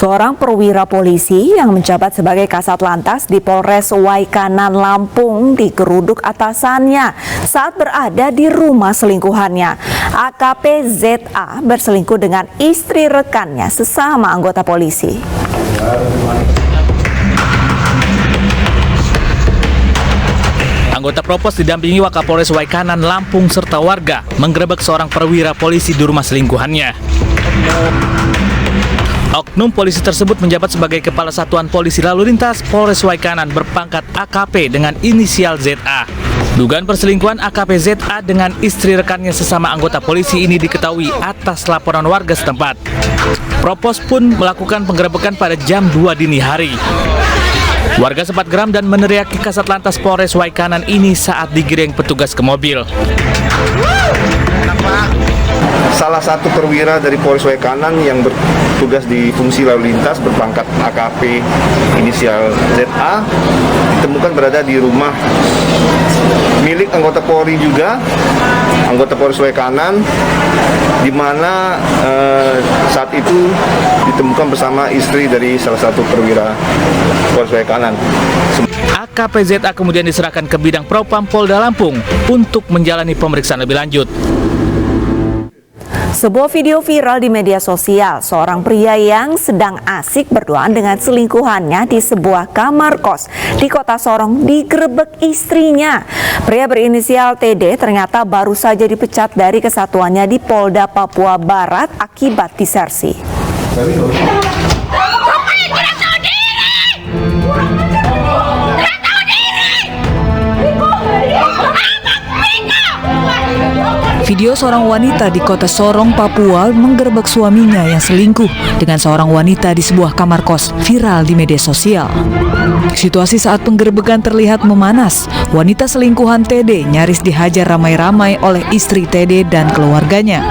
Seorang perwira polisi yang menjabat sebagai Kasat Lantas di Polres Waikanan, Lampung digeruduk atasannya saat berada di rumah selingkuhannya. AKP ZA berselingkuh dengan istri rekannya sesama anggota polisi. Anggota Propos didampingi Wakapolres Waikanan, Lampung serta warga menggerebek seorang perwira polisi di rumah selingkuhannya. Oknum polisi tersebut menjabat sebagai Kepala Satuan Polisi Lalu Lintas Polres Waikanan berpangkat AKP dengan inisial ZA. Dugaan perselingkuhan AKP ZA dengan istri rekannya sesama anggota polisi ini diketahui atas laporan warga setempat. Propos pun melakukan penggerebekan pada jam 2 dini hari. Warga sempat geram dan meneriaki Kasat Lantas Polres Waikanan ini saat digiring petugas ke mobil. Salah satu perwira dari Polres Waikanan yang bertugas di fungsi lalu lintas berpangkat AKP inisial ZA ditemukan berada di rumah milik anggota Polri juga, anggota Polres Waikanan, di mana saat itu ditemukan bersama istri dari salah satu perwira Polres Waikanan. AKP ZA kemudian diserahkan ke bidang Propam Polda Lampung untuk menjalani pemeriksaan lebih lanjut. Sebuah video viral di media sosial, seorang pria yang sedang asik berduaan dengan selingkuhannya di sebuah kamar kos di Kota Sorong digerebek istrinya. Pria berinisial TD ternyata baru saja dipecat dari kesatuannya di Polda Papua Barat akibat disersi. Video seorang wanita di Kota Sorong, Papua menggerebek suaminya yang selingkuh dengan seorang wanita di sebuah kamar kos viral di media sosial. Situasi saat penggerebekan terlihat memanas. Wanita selingkuhan TD nyaris dihajar ramai-ramai oleh istri TD dan keluarganya.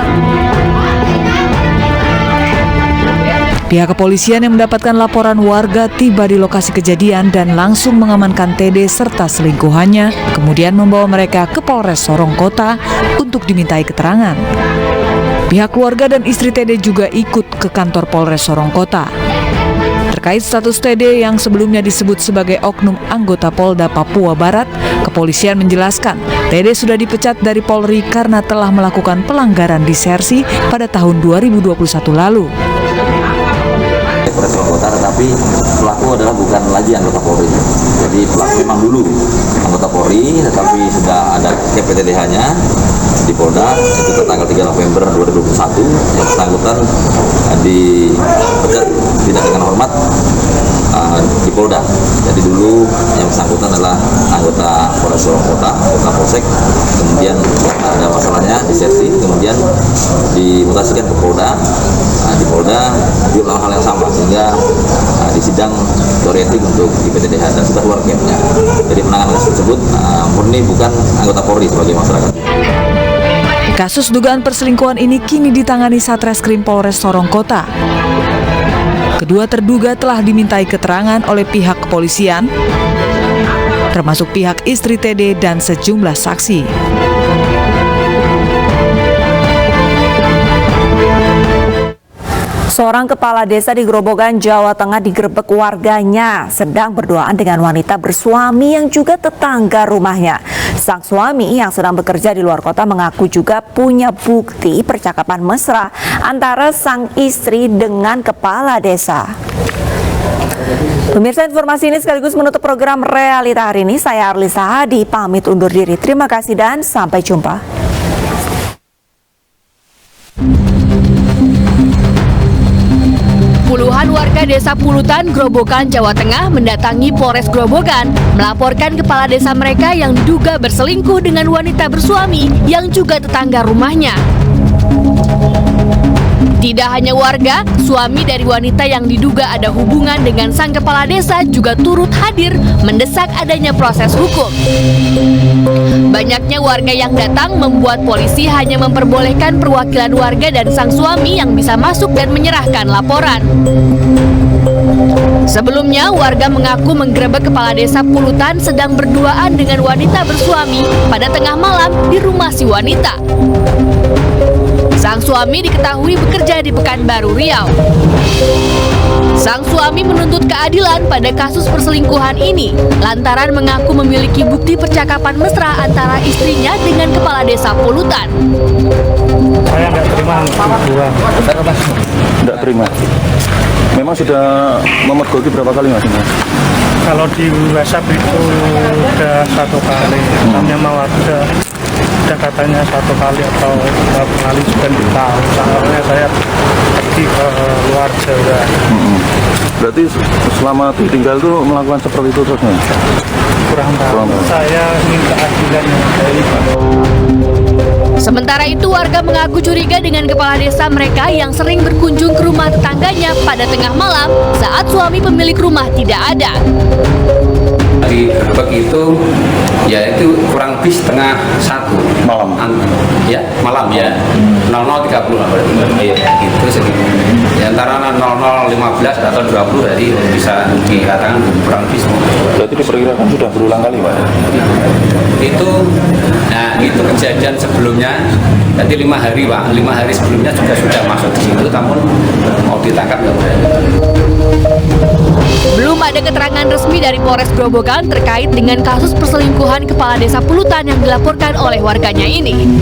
Pihak kepolisian yang mendapatkan laporan warga tiba di lokasi kejadian dan langsung mengamankan TD serta selingkuhannya, kemudian membawa mereka ke Polres Sorong Kota untuk dimintai keterangan. Pihak keluarga dan istri TD juga ikut ke kantor Polres Sorong Kota. Terkait status TD yang sebelumnya disebut sebagai oknum anggota Polda Papua Barat, kepolisian menjelaskan TD sudah dipecat dari Polri karena telah melakukan pelanggaran disersi pada tahun 2021 lalu. Polres Sorong Kota, tetapi pelaku adalah bukan lagi anggota Polri. Jadi pelaku memang dulu anggota Polri, tetapi sudah ada KPTDH-nya di Polda, itu tanggal 3 November 2021, yang bersangkutan dipecat tidak dengan hormat di Polda. Jadi dulu yang bersangkutan adalah anggota Polres Sorong Kota, anggota Polsek, kemudian ada masalahnya disersi, kemudian dimutasikan ke Polda. Di Polda dia melakukan hal yang sama, sehingga di sidang orienting untuk IPTDH dan sudah keluar capnya. Jadi penanganan kasus tersebut murni bukan anggota Polri sebagai masyarakat. Kasus dugaan perselingkuhan ini kini ditangani Satreskrim Polres Sorong Kota. Kedua terduga telah dimintai keterangan oleh pihak kepolisian, termasuk pihak istri TD dan sejumlah saksi. Seorang kepala desa di Grobogan, Jawa Tengah digerebek warganya sedang berduaan dengan wanita bersuami yang juga tetangga rumahnya. Sang suami yang sedang bekerja di luar kota mengaku juga punya bukti percakapan mesra antara sang istri dengan kepala desa. Pemirsa, informasi ini sekaligus menutup program Realita hari ini. Saya Arlisa Hadi pamit undur diri. Terima kasih dan sampai jumpa. Puluhan warga desa Pulutan, Grobogan, Jawa Tengah mendatangi Polres Grobogan melaporkan kepala desa mereka yang diduga berselingkuh dengan wanita bersuami yang juga tetangga rumahnya. Tidak hanya warga, suami dari wanita yang diduga ada hubungan dengan sang kepala desa juga turut hadir mendesak adanya proses hukum. Banyaknya warga yang datang membuat polisi hanya memperbolehkan perwakilan warga dan sang suami yang bisa masuk dan menyerahkan laporan. Sebelumnya, warga mengaku menggerebek kepala desa Pulutan sedang berduaan dengan wanita bersuami pada tengah malam di rumah si wanita. Sang suami diketahui bekerja di Pekanbaru Riau. Sang suami menuntut keadilan pada kasus perselingkuhan ini lantaran mengaku memiliki bukti percakapan mesra antara istrinya dengan kepala desa Polutan. Saya nggak terima dua. Tidak terima. Memang sudah memergoki berapa kali mas? Kalau di WhatsApp itu udah 1 kali, katanya mau ada katanya 1 kali atau beberapa kali juga tahu. Soalnya saya pergi ke luar Jawa. Berarti selama ditinggal itu melakukan seperti itu terus mas? Kurang tahu. Saya minta keadilan yang baik. Sementara itu warga mengaku curiga dengan kepala desa mereka yang sering berkunjung ke rumah tetangganya pada tengah malam saat suami pemilik rumah tidak ada. Di Grebek itu ya itu kurang lebih setengah 1 Malam? Ya malam ya 00.30 lah berarti ya, gitu segitu ya, antara 00.15 atau 20 jadi bisa dikatakan kurang lebih semua. Berarti diperkirakan sudah berulang kali pak? Itu nah itu kejadian sebelumnya jadi 5 hari pak, 5 hari sebelumnya juga sudah masuk di situ namun mau ditangkap nggak berani. Belum ada keterangan resmi dari Polres Grobogan terkait dengan kasus perselingkuhan kepala desa Polutan yang dilaporkan oleh warganya ini.